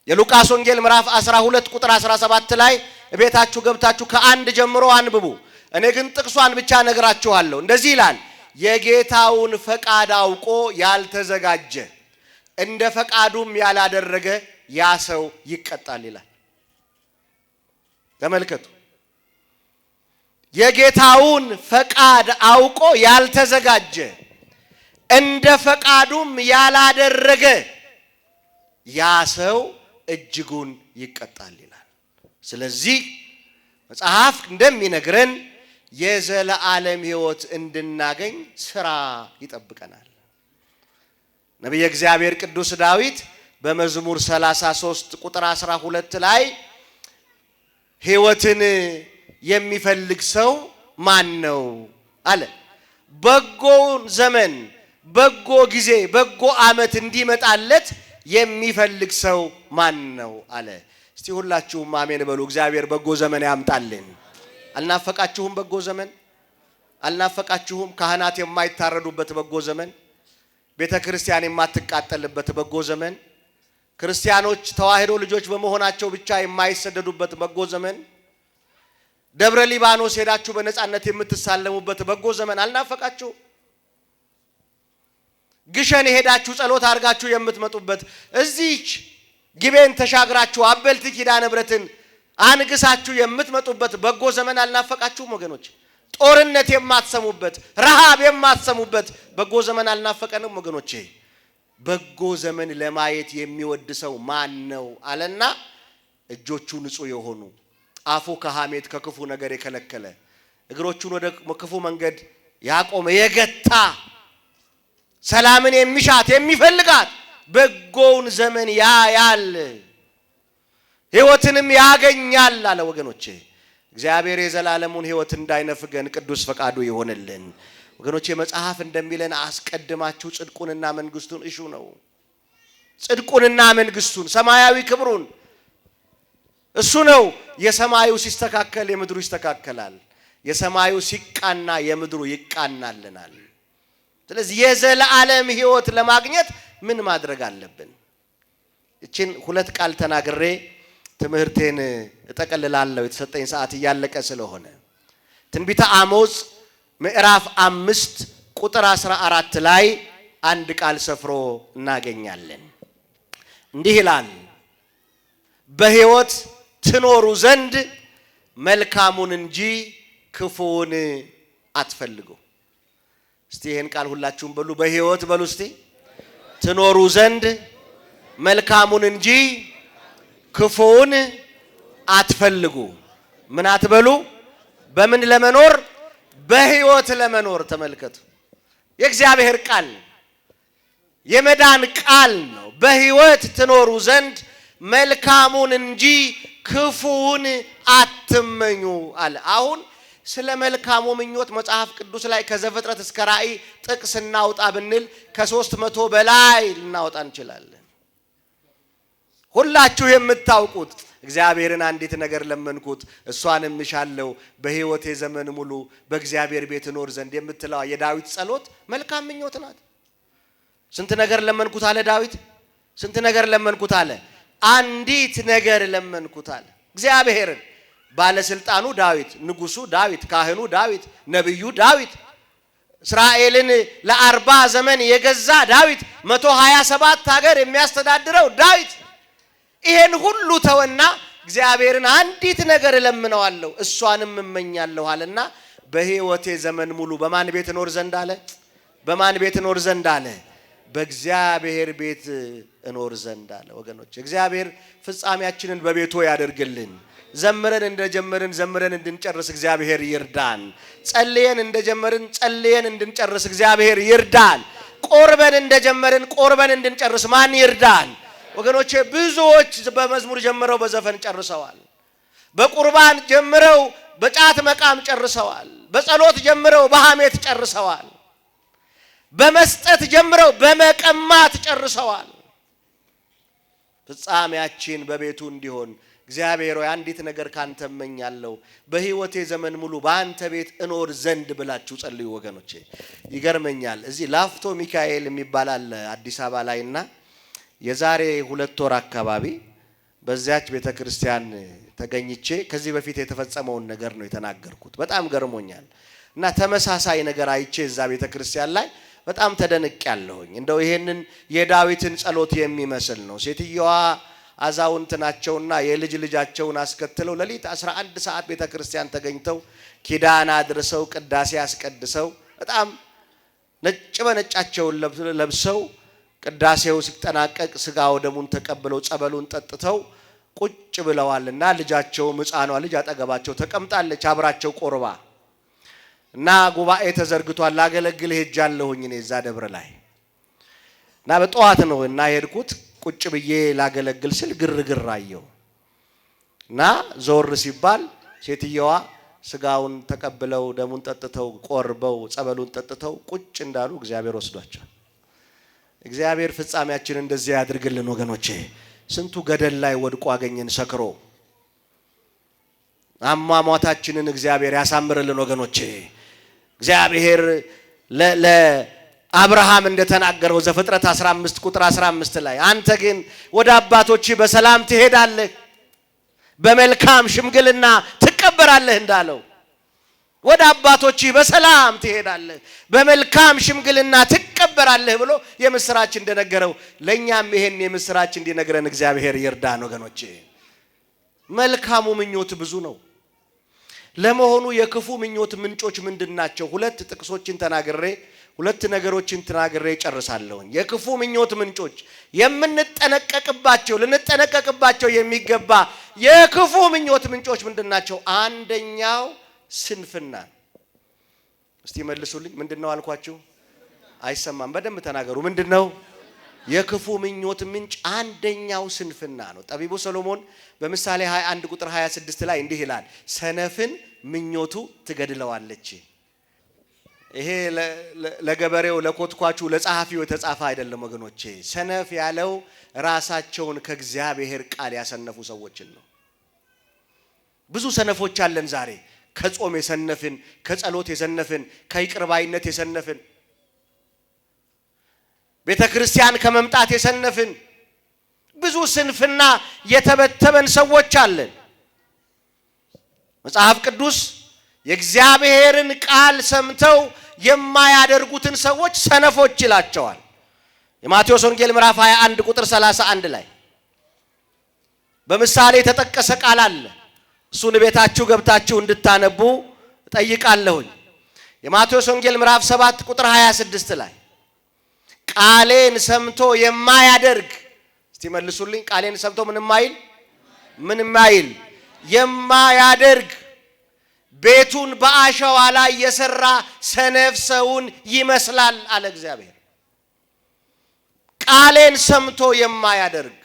የሉቃስ ወንጌል ምዕራፍ 12 ቁጥር 17 ላይ ቤታችሁ ገብታችሁ ከአንድ ጀምሮ አንብቡ። እኔ ግን ጥቅሷን ብቻ ነግራችኋለሁ። እንደዚህ ይላል፣ የጌታውን ፈቃድ አውቆ ያልተዘጋጀ እንደ ፈቃዱም ያላደረገ ያ ሰው ይቀጣል ይላል። ተመልከቱ። የጌታውን ፈቃድ አውቆ ያልተዘጋጀ እንደ ፈቃዱም ያላደረገ ያ ሰው እጅጉን ይቀጣል ይላል። ስለዚህ መጽሐፍ እንደሚነግረን የዘላለም ሕይወት እንድናገኝ ስራ ይጠብቀናል። ነቢየ እግዚአብሔር ቅዱስ ዳዊት በመዝሙር 33 ቁጥር 12 ላይ ሕይወትን የሚፈልግ ሰው ማን ነው አለ። በጎውን ዘመን፣ በጎ ጊዜ፣ በጎ ዓመት እንዲመጣለት የሚፈልግ ሰው ማን ነው አለ። እስቲ ሁላችሁም አሜን በሉ። እግዚአብሔር በጎ ዘመን ያምጣልን። አልናፈቃችሁም? በጎ ዘመን አልናፈቃችሁም? ካህናት የማይታረዱበት በጎ ዘመን፣ ቤተ ክርስቲያን የማትቃጠልበት በጎ ዘመን፣ ክርስቲያኖች ተዋህዶ ልጆች በመሆናቸው ብቻ የማይሰደዱበት በጎ ዘመን፣ ደብረ ሊባኖስ ሄዳችሁ በነጻነት የምትሳለሙበት በጎ ዘመን አልናፈቃችሁም? ግሸን ሄዳችሁ ጸሎት አድርጋችሁ የምትመጡበት፣ እዚህች ግቤን ተሻግራችሁ አበልት ኪዳነ ምሕረትን አንግሳችሁ የምትመጡበት በጎ ዘመን አልናፈቃችሁም? ወገኖች ጦርነት የማትሰሙበት፣ ረሃብ የማትሰሙበት በጎ ዘመን አልናፈቀንም? ወገኖቼ በጎ ዘመን ለማየት የሚወድ ሰው ማን ነው አለና እጆቹ ንጹህ የሆኑ አፉ ከሐሜት ከክፉ ነገር የከለከለ እግሮቹን ወደ ክፉ መንገድ ያቆመ የገታ ሰላምን የሚሻት የሚፈልጋት በጎውን ዘመን ያያል ሕይወትንም ያገኛል አለ። ወገኖቼ እግዚአብሔር የዘላለሙን ሕይወት እንዳይነፍገን ቅዱስ ፈቃዱ ይሆንልን። ወገኖቼ መጽሐፍ እንደሚለን አስቀድማችሁ ጽድቁንና መንግስቱን እሹ ነው። ጽድቁንና መንግስቱን ሰማያዊ ክብሩን እሱ ነው። የሰማዩ ሲስተካከል የምድሩ ይስተካከላል። የሰማዩ ሲቃና የምድሩ ይቃናልናል። ስለዚህ የዘላለም ሕይወት ለማግኘት ምን ማድረግ አለብን? እቺን ሁለት ቃል ተናግሬ ትምህርቴን እጠቀልላለሁ። የተሰጠኝ ሰዓት እያለቀ ስለሆነ ትንቢተ አሞጽ ምዕራፍ 5 ቁጥር 14 ላይ አንድ ቃል ሰፍሮ እናገኛለን። እንዲህ ይላል፣ በሕይወት ትኖሩ ዘንድ መልካሙን እንጂ ክፉውን አትፈልጉ። እስቲ ይሄን ቃል ሁላችሁም በሉ። በሕይወት በሉ እስቲ ትኖሩ ዘንድ መልካሙን እንጂ ክፉውን አትፈልጉ። ምን አትበሉ? በምን ለመኖር? በሕይወት ለመኖር። ተመልከቱ፣ የእግዚአብሔር ቃል የመዳን ቃል ነው። በሕይወት ትኖሩ ዘንድ መልካሙን እንጂ ክፉውን አትመኙ አለ። አሁን ስለ መልካሙ ምኞት መጽሐፍ ቅዱስ ላይ ከዘፍጥረት እስከ ራእይ ጥቅስ እናውጣ ብንል ከ300 በላይ ልናወጣ እንችላለን። ሁላችሁ የምታውቁት እግዚአብሔርን አንዲት ነገር ለመንኩት እሷንም እሻለሁ በሕይወቴ ዘመን ሙሉ በእግዚአብሔር ቤት እኖር ዘንድ የምትለው የዳዊት ጸሎት መልካም ምኞት ናት። ስንት ነገር ለመንኩት አለ ዳዊት? ስንት ነገር ለመንኩት አለ? አንዲት ነገር ለመንኩት አለ። እግዚአብሔርን ባለስልጣኑ ዳዊት፣ ንጉሱ ዳዊት፣ ካህኑ ዳዊት፣ ነብዩ ዳዊት፣ እስራኤልን ለ40 ዘመን የገዛ ዳዊት፣ 127 ሀገር የሚያስተዳድረው ዳዊት ይሄን ሁሉ ተወና እግዚአብሔርን አንዲት ነገር ለምነዋለሁ እሷንም እመኛለሁ አለና በሕይወቴ ዘመን ሙሉ በማን ቤት እኖር ዘንድ አለ? በማን ቤት እኖር ዘንድ አለ? በእግዚአብሔር ቤት እኖር ዘንድ አለ። ወገኖች እግዚአብሔር ፍጻሜያችንን በቤቱ ያደርግልን። ዘምረን እንደጀመርን ዘምረን እንድንጨርስ እግዚአብሔር ይርዳን። ጸልየን እንደጀመርን ጸልየን እንድንጨርስ እግዚአብሔር ይርዳን። ቆርበን እንደጀመርን ቆርበን እንድንጨርስ ማን ይርዳን? ወገኖቼ ብዙዎች በመዝሙር ጀምረው በዘፈን ጨርሰዋል። በቁርባን ጀምረው በጫት መቃም ጨርሰዋል። በጸሎት ጀምረው በሐሜት ጨርሰዋል። በመስጠት ጀምረው በመቀማት ጨርሰዋል። ፍጻሜያችን በቤቱ እንዲሆን እግዚአብሔር ሆይ አንዲት ነገር ካንተ እመኛለሁ በሕይወቴ ዘመን ሙሉ በአንተ ቤት እኖር ዘንድ ብላችሁ ጸልዩ ወገኖቼ። ይገርመኛል። እዚህ ላፍቶ ሚካኤል የሚባል አለ አዲስ አበባ ላይና የዛሬ 2 ወር አካባቢ በዚያች ቤተክርስቲያን ተገኝቼ ከዚህ በፊት የተፈጸመውን ነገር ነው የተናገርኩት። በጣም ገርሞኛል እና ተመሳሳይ ነገር አይቼ እዛ ቤተክርስቲያን ላይ በጣም ተደንቄያለሁኝ። እንደው ይሄንን የዳዊትን ጸሎት የሚመስል ነው። ሴትየዋ አዛውንት ናቸውና የልጅ ልጃቸውን አስከትለው ለሊት 11 ሰዓት ቤተክርስቲያን ተገኝተው ኪዳን አድርሰው ቅዳሴ አስቀድሰው በጣም ነጭ በነጫቸውን ለብሰው ቅዳሴው ሲጠናቀቅ ስጋው ደሙን ተቀብለው ጸበሉን ጠጥተው ቁጭ ብለዋልና ልጃቸው ሕፃኗ ልጅ አጠገባቸው ተቀምጣለች አብራቸው ቆርባ እና ጉባኤ ተዘርግቷል። ላገለግል ሄጃለሁኝ እኔ እዛ ደብረ ላይ እና በጠዋት ነው እና ሄድኩት። ቁጭ ብዬ ላገለግል ስል ግርግር አየሁ እና ዞር ሲባል ሴትየዋ ስጋውን ተቀብለው ደሙን ጠጥተው ቆርበው ጸበሉን ጠጥተው ቁጭ እንዳሉ እግዚአብሔር ወስዷቸው። እግዚአብሔር ፍጻሜያችንን እንደዚህ ያድርግልን ወገኖቼ። ስንቱ ገደል ላይ ወድቆ አገኘን ሰክሮ። አሟሟታችንን እግዚአብሔር ያሳምርልን ወገኖቼ። እግዚአብሔር ለአብርሃም እንደተናገረው ዘፍጥረት 15 ቁጥር 15 ላይ አንተ ግን ወደ አባቶች በሰላም ትሄዳለህ በመልካም ሽምግልና ትቀበራለህ እንዳለው ወደ አባቶች በሰላም ትሄዳለህ በመልካም ሽምግልና ትቀበራለህ ብሎ የምስራች እንደነገረው ለኛም ይሄን የምስራች እንዲነግረን እግዚአብሔር ይርዳን ወገኖቼ። መልካሙ ምኞት ብዙ ነው። ለመሆኑ የክፉ ምኞት ምንጮች ምንድናቸው? 2 ጥቅሶችን ተናግሬ 2 ነገሮችን ተናግሬ ጨርሳለሁ። የክፉ ምኞት ምንጮች የምንጠነቀቅባቸው ልንጠነቀቅባቸው የሚገባ የክፉ ምኞት ምንጮች ምንድናቸው? አንደኛው ስንፍና። እስቲ መልሱልኝ። ምንድነው አልኳችሁ? አይሰማም። በደንብ ተናገሩ። ምንድነው? የክፉ ምኞት ምንጭ አንደኛው ስንፍና ነው። ጠቢቡ ሰሎሞን በምሳሌ 21 ቁጥር 26 ላይ እንዲህ ይላል፣ ሰነፍን ምኞቱ ትገድለዋለች። ይሄ ለገበሬው ለኮትኳቹ ለጸሐፊው የተጻፈ አይደለም ወገኖቼ። ሰነፍ ያለው ራሳቸውን ከእግዚአብሔር ቃል ያሰነፉ ሰዎችን ነው። ብዙ ሰነፎች አለን ዛሬ። ከጾም የሰነፍን፣ ከጸሎት የሰነፍን፣ ከይቅርባይነት የሰነፍን፣ ቤተ ክርስቲያን ከመምጣት የሰነፍን ብዙ ስንፍና የተበተበን ሰዎች አለን። መጽሐፍ ቅዱስ የእግዚአብሔርን ቃል ሰምተው የማያደርጉትን ሰዎች ሰነፎች ይላቸዋል። የማቴዎስ ወንጌል ምዕራፍ 21 ቁጥር 31 ላይ በምሳሌ የተጠቀሰ ቃል አለ። እሱን ቤታችሁ ገብታችሁ እንድታነቡ እጠይቃለሁኝ። የማቴዎስ ወንጌል ምዕራፍ 7 ቁጥር 26 ላይ ቃሌን ሰምቶ የማያደርግ እስቲ መልሱልኝ። ቃሌን ሰምቶ ምን የማይል የማያደርግ ቤቱን በአሸዋ ላይ የሰራ ሰነፍ ሰውን ይመስላል አለ እግዚአብሔር። ቃሌን ሰምቶ የማያደርግ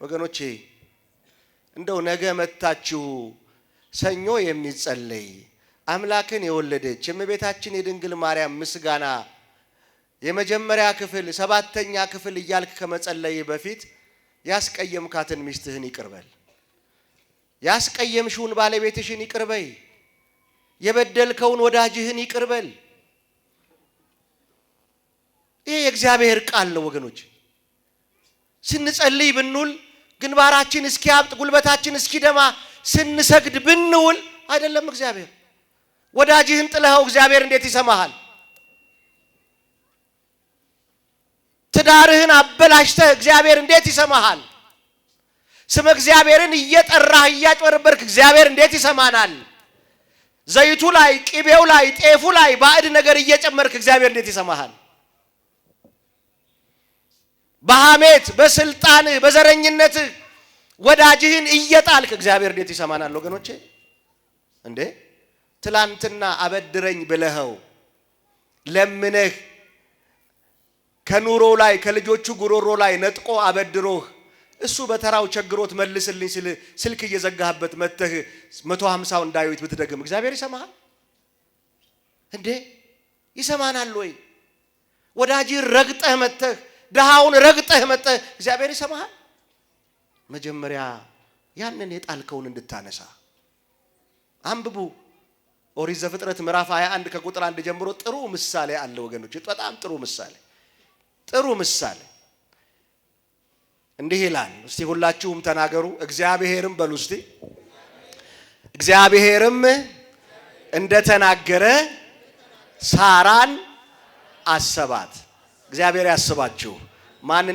ወገኖቼ እንደው ነገ መታችሁ ሰኞ የሚጸለይ አምላክን የወለደች የእመቤታችን የድንግል ማርያም ምስጋና የመጀመሪያ ክፍል 7ኛ ክፍል እያልክ ከመጸለይ በፊት ያስቀየምካትን ሚስትህን ይቅርበል። ያስቀየምሽውን ባለቤትሽን ይቅርበይ። የበደልከውን ወዳጅህን ይቅርበል። ይሄ የእግዚአብሔር ቃል ነው ወገኖች። ስንጸልይ ብንውል ግንባራችን እስኪያብጥ ጉልበታችን እስኪደማ ስንሰግድ ብንውል አይደለም እግዚአብሔር። ወዳጅህን ጥለኸው እግዚአብሔር እንዴት ይሰማሃል? ትዳርህን አበላሽተህ እግዚአብሔር እንዴት ይሰማሃል? ስም እግዚአብሔርን እየጠራህ እያጭበረበርክ እግዚአብሔር እንዴት ይሰማናል? ዘይቱ ላይ ቅቤው ላይ ጤፉ ላይ ባዕድ ነገር እየጨመርክ እግዚአብሔር እንዴት ይሰማሃል? በሐሜት በስልጣንህ በዘረኝነትህ ወዳጅህን እየጣልክ እግዚአብሔር እንዴት ይሰማናል? ወገኖቼ እንዴ ትላንትና አበድረኝ ብለኸው ለምነህ ከኑሮ ላይ ከልጆቹ ጉሮሮ ላይ ነጥቆ አበድሮህ እሱ በተራው ቸግሮት መልስልኝ ሲል ስልክ እየዘጋህበት መተህ 150ውን ዳዊት ብትደግም እግዚአብሔር ይሰማሃል እንዴ? ይሰማናል ወይ? ወዳጅህን ረግጠህ መተህ ደሃውን ረግጠህ መተህ እግዚአብሔር ይሰማሃል? መጀመሪያ ያንን የጣልከውን እንድታነሳ አንብቡ። ኦሪት ዘፍጥረት ምዕራፍ 21 ከቁጥር 1 ጀምሮ ጥሩ ምሳሌ አለ ወገኖች። በጣም ጥሩ ምሳሌ እንዲህ ይላል። እስቲ ሁላችሁም ተናገሩ። እግዚአብሔርም በሉ እስቲ። እግዚአብሔርም እንደተናገረ ሳራን አሰባት። እግዚአብሔር ያስባችሁ። ማን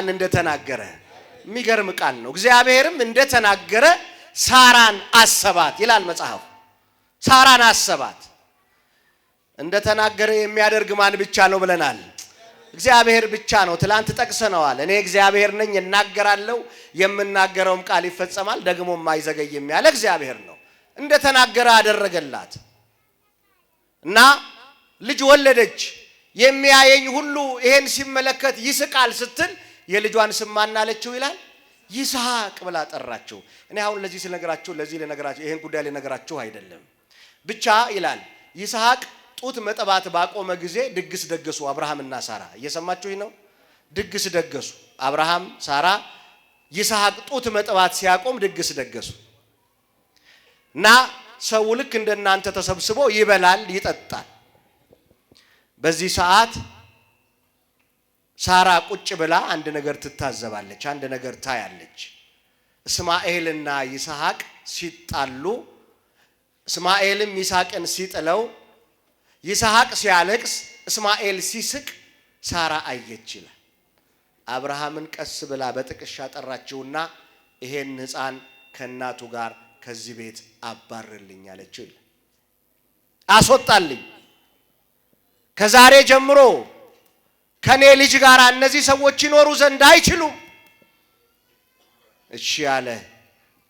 እንደተናገረ የሚገርም ቃል ነው። እግዚአብሔርም እንደተናገረ ሳራን አሰባት ይላል መጽሐፉ። ሳራን አሰባት። እንደተናገረ የሚያደርግ ማን ብቻ ነው ብለናል? እግዚአብሔር ብቻ ነው። ትላንት ጠቅሰነዋል። እኔ እግዚአብሔር ነኝ እናገራለሁ፣ የምናገረውም ቃል ይፈጸማል፣ ደግሞም አይዘገይም ያለ እግዚአብሔር ነው። እንደተናገረ አደረገላት እና ልጅ ወለደች። የሚያየኝ ሁሉ ይሄን ሲመለከት ይስቃል ስትል የልጇን ስም ማን አለችው ይላል? ይስሐቅ ብላ ጠራችው። እኔ አሁን ለዚህ ልነግራችሁ ይሄን ጉዳይ ልነግራችሁ አይደለም። ብቻ ይላል ይስሐቅ ጡት መጠባት ባቆመ ጊዜ ድግስ ደገሱ አብርሃምና ሳራ። እየሰማችሁኝ ነው? ድግስ ደገሱ አብርሃም፣ ሳራ። ይስሐቅ ጡት መጠባት ሲያቆም ድግስ ደገሱ እና ሰው ልክ እንደናንተ ተሰብስቦ ይበላል ይጠጣል። በዚህ ሰዓት ሳራ ቁጭ ብላ አንድ ነገር ትታዘባለች፣ አንድ ነገር ታያለች። እስማኤልና ይስሐቅ ሲጣሉ፣ እስማኤልም ይስሐቅን ሲጥለው፣ ይስሐቅ ሲያለቅስ፣ እስማኤል ሲስቅ ሳራ አየች ይላል። አብርሃምን ቀስ ብላ በጥቅሻ ጠራችውና ይሄን ሕፃን ከእናቱ ጋር ከዚህ ቤት አባርልኝ አለችው ይላል። አስወጣልኝ። ከዛሬ ጀምሮ ከኔ ልጅ ጋር እነዚህ ሰዎች ይኖሩ ዘንድ አይችሉም። እሺ አለ።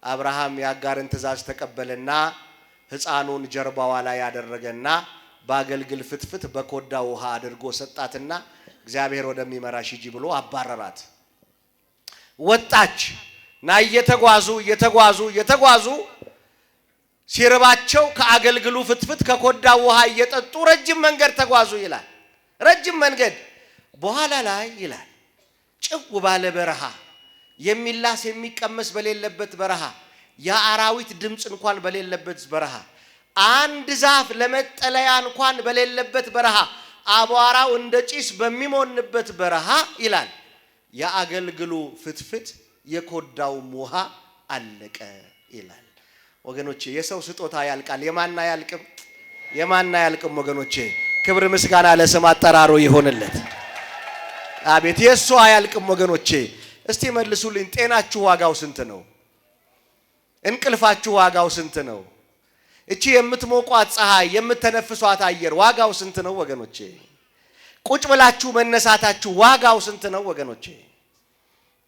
አብርሃም የአጋርን ትእዛዝ ተቀበለና ሕፃኑን ጀርባዋ ላይ ያደረገና በአገልግል ፍትፍት በኮዳ ውሃ አድርጎ ሰጣትና እግዚአብሔር ወደሚመራሽ ሂጂ ብሎ አባረራት። ወጣች እና እየተጓዙ ሲርባቸው ከአገልግሉ ፍትፍት ከኮዳ ውሃ እየጠጡ ረጅም መንገድ ተጓዙ ይላል። ረጅም መንገድ በኋላ ላይ ይላል ጭው ባለ በረሃ፣ የሚላስ የሚቀመስ በሌለበት በረሃ፣ የአራዊት ድምጽ እንኳን በሌለበት በረሃ፣ አንድ ዛፍ ለመጠለያ እንኳን በሌለበት በረሃ፣ አቧራው እንደ ጭስ በሚሞንበት በረሃ ይላል የአገልግሉ ፍትፍት የኮዳውም ውሃ አለቀ ይላል። ወገኖቼ የሰው ስጦታ ያልቃል፣ የማን አያልቅም ወገኖቼ። ክብር ምስጋና ለስም አጠራሩ ይሆንለት። አቤት የሱ አያልቅም ወገኖቼ። እስቲ መልሱልኝ፣ ጤናችሁ ዋጋው ስንት ነው? እንቅልፋችሁ ዋጋው ስንት ነው? እቺ የምትሞቋት ፀሐይ የምትተነፍሷት አየር ዋጋው ስንት ነው ወገኖቼ? ቁጭ ብላችሁ መነሳታችሁ ዋጋው ስንት ነው ወገኖቼ?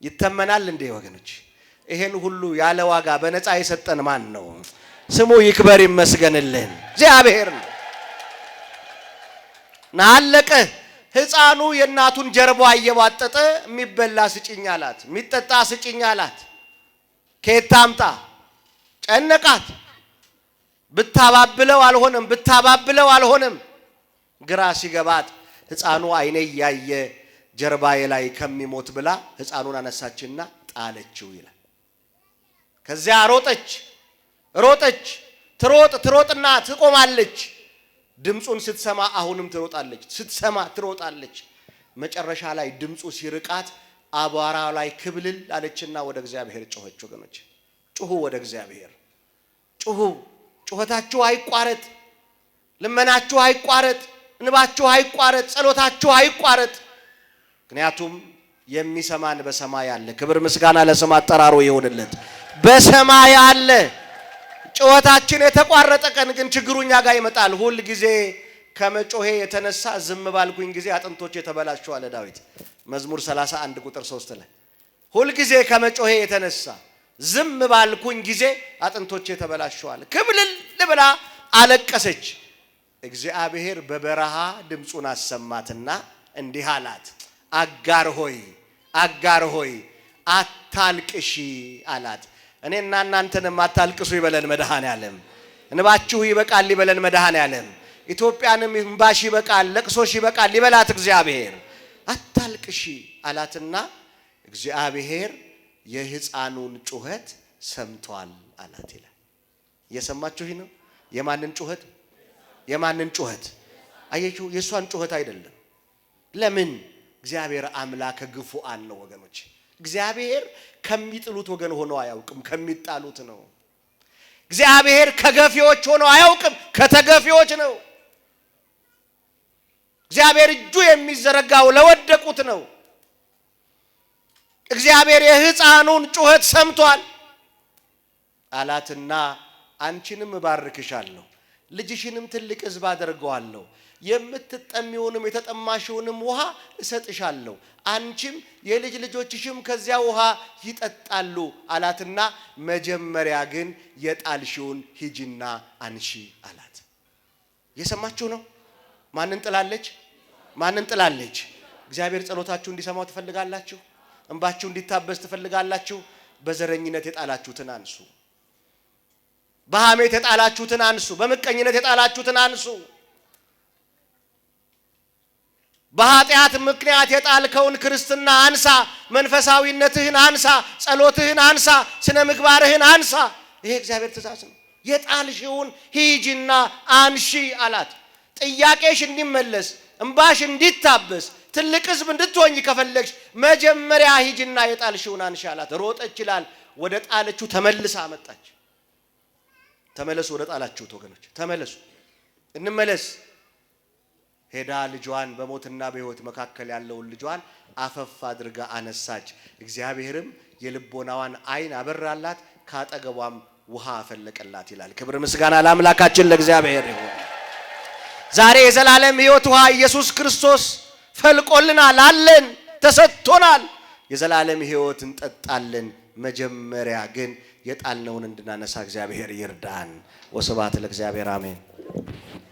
ይተመናል እንዴ ወገኖቼ? ይሄን ሁሉ ያለ ዋጋ በነፃ የሰጠን ማን ነው? ስሙ ይክበር ይመስገንልን እግዚአብሔር ነው። ናለቀ ሕፃኑ የእናቱን ጀርባ እየዋጠጠ የሚበላ ስጭኝ አላት፣ የሚጠጣ ስጭኝ አላት። ከየት ታምጣ? ጨነቃት። ብታባብለው አልሆነም። ግራ ሲገባት ሕፃኑ አይኔ ያየ ጀርባዬ ላይ ከሚሞት ብላ ሕፃኑን አነሳችና ጣለችው ይላል። ከዚያ ሮጠች ትሮጥና ትቆማለች። ድምጹን ስትሰማ አሁንም ትሮጣለች፣ ትሮጣለች። መጨረሻ ላይ ድምጹ ሲርቃት አቧራ ላይ ክብልል አለችና ወደ እግዚአብሔር ጮኸች። ወገኖች ጩሁ፣ ወደ እግዚአብሔር ጩሁ። ጩኸታችሁ አይቋረጥ፣ ልመናችሁ አይቋረጥ፣ እንባችሁ አይቋረጥ፣ ጸሎታችሁ አይቋረጥ። ምክንያቱም የሚሰማን በሰማይ አለ። ክብር ምስጋና ለስም አጠራሩ ይሁንለት። በሰማይ አለ። ጩኸታችን የተቋረጠ ቀን ግን ችግሩኛ ጋር ይመጣል። ሁል ጊዜ ከመጮሄ የተነሳ ዝም ባልኩኝ ጊዜ አጥንቶቼ ተበላሹ አለ ዳዊት መዝሙር 31 ቁጥር 3 ላይ። ሁል ጊዜ ከመጮሄ የተነሳ ዝም ባልኩኝ ጊዜ አጥንቶቼ ተበላሹ አለ። ክብልል ብላ አለቀሰች። እግዚአብሔር በበረሃ ድምጹን አሰማትና እንዲህ አላት፣ አጋር ሆይ አታልቅሺ አላት። እኔና እናንተንም አታልቅሱ ይበለን መድኃኔዓለም። እንባችሁ ይበቃል ይበለን መድኃኔዓለም። ኢትዮጵያንም እንባሽ ይበቃል፣ ለቅሶሽ ይበቃል ይበላት እግዚአብሔር። አታልቅሺ አላትና እግዚአብሔር የሕፃኑን ጩኸት ሰምቷል አላት ይላል። እየሰማችሁ ነው? የማንን ጩኸት? አየችሁ፣ የሷን ጩኸት አይደለም። ለምን? እግዚአብሔር አምላከ ግፉአን ነው ወገኖች። እግዚአብሔር ከሚጥሉት ወገን ሆኖ አያውቅም፣ ከሚጣሉት ነው። እግዚአብሔር ከገፊዎች ሆኖ አያውቅም፣ ከተገፊዎች ነው። እግዚአብሔር እጁ የሚዘረጋው ለወደቁት ነው። እግዚአብሔር የሕፃኑን ጩኸት ሰምቷል አላትና አንቺንም እባርክሻለሁ፣ ልጅሽንም ትልቅ ሕዝብ አደርገዋለሁ፣ የምትጠሚውንም የተጠማሽውንም ውሃ እሰጥሻለሁ፣ አንቺም የልጅ ልጆችሽም ከዚያ ውሃ ይጠጣሉ አላትና መጀመሪያ ግን የጣልሽውን ሂጂና አንሺ አላት። የሰማችሁ ነው? ማንን ጥላለች? እግዚአብሔር ጸሎታችሁ እንዲሰማው ትፈልጋላችሁ? እንባችሁ እንዲታበስ ትፈልጋላችሁ? በዘረኝነት የጣላችሁትን አንሱ፣ በሐሜት የጣላችሁትን አንሱ፣ በምቀኝነት የጣላችሁትን አንሱ። በኃጢአት ምክንያት የጣልከውን ክርስትና አንሳ፣ መንፈሳዊነትህን አንሳ፣ ጸሎትህን አንሳ፣ ስነ ምግባርህን አንሳ። ይሄ እግዚአብሔር ትእዛዝ ነው። የጣልሽውን ሂጂና አንሺ አላት። ጥያቄሽ እንዲመለስ፣ እንባሽ እንዲታበስ፣ ትልቅ ሕዝብ እንድትሆኝ ከፈለግሽ መጀመሪያ ሂጂና የጣልሽውን አንሺ አላት። ሮጠች ይላል፣ ወደ ጣለችው ተመልሳ መጣች። ተመለሱ፣ ወደ ጣላችሁት ወገኖች ተመለሱ፣ እንመለስ። ሄዳ ልጇን በሞትና በሕይወት መካከል ያለውን ልጇን አፈፍ አድርጋ አነሳች። እግዚአብሔርም የልቦናዋን አይን አበራላት፣ ካጠገቧም ውሃ አፈለቀላት ይላል። ክብር ምስጋና ለአምላካችን ለእግዚአብሔር ይሁን። ዛሬ የዘላለም ሕይወት ውሃ ኢየሱስ ክርስቶስ ፈልቆልናል፣ አለን፣ ተሰጥቶናል። የዘላለም ሕይወት እንጠጣለን። መጀመሪያ ግን የጣልነውን እንድናነሳ እግዚአብሔር ይርዳን። ወስብሐት ለእግዚአብሔር አሜን።